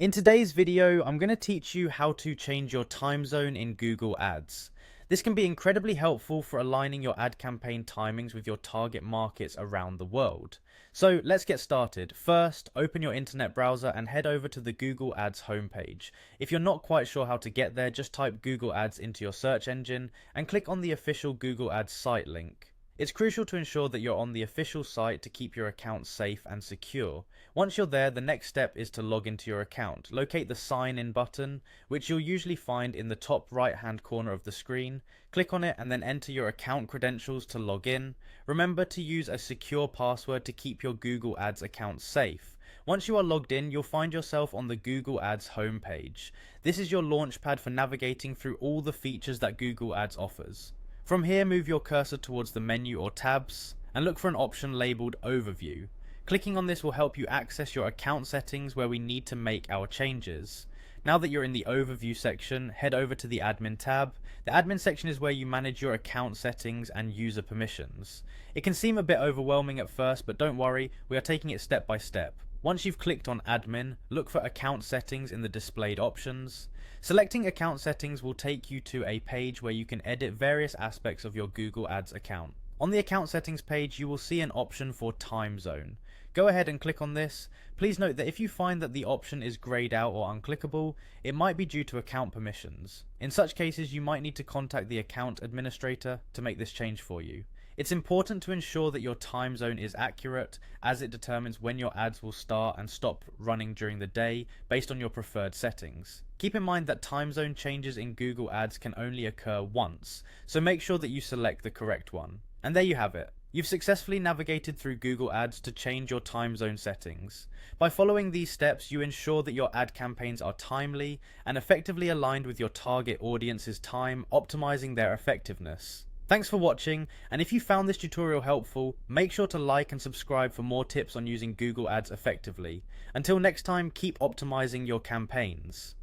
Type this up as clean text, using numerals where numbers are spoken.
In today's video, I'm going to teach you how to change your time zone in Google Ads. This can be incredibly helpful for aligning your ad campaign timings with your target markets around the world. So let's get started. First, open your internet browser and head over to the Google Ads homepage. If you're not quite sure how to get there, just type Google Ads into your search engine and click on the official Google Ads site link. It's crucial to ensure that you're on the official site to keep your account safe and secure. Once you're there, the next step is to log into your account. Locate the sign in button, which you'll usually find in the top right hand corner of the screen. Click on it and then enter your account credentials to log in. Remember to use a secure password to keep your Google Ads account safe. Once you are logged in, you'll find yourself on the Google Ads homepage. This is your launchpad for navigating through all the features that Google Ads offers. From here, move your cursor towards the menu or tabs and look for an option labeled Overview. Clicking on this will help you access your account settings where we need to make our changes. Now that you're in the Overview section, head over to the Admin tab. The Admin section is where you manage your account settings and user permissions. It can seem a bit overwhelming at first, but don't worry, we are taking it step by step. Once you've clicked on Admin, look for Account Settings in the displayed options. Selecting Account Settings will take you to a page where you can edit various aspects of your Google Ads account. On the Account Settings page, you will see an option for Time Zone. Go ahead and click on this. Please note that if you find that the option is grayed out or unclickable, it might be due to account permissions. In such cases, you might need to contact the account administrator to make this change for you. It's important to ensure that your time zone is accurate, as it determines when your ads will start and stop running during the day based on your preferred settings. Keep in mind that time zone changes in Google Ads can only occur once, so make sure that you select the correct one. And there you have it. You've successfully navigated through Google Ads to change your time zone settings. By following these steps, you ensure that your ad campaigns are timely and effectively aligned with your target audience's time, optimizing their effectiveness. Thanks for watching, and if you found this tutorial helpful, make sure to like and subscribe for more tips on using Google Ads effectively. Until next time, keep optimizing your campaigns.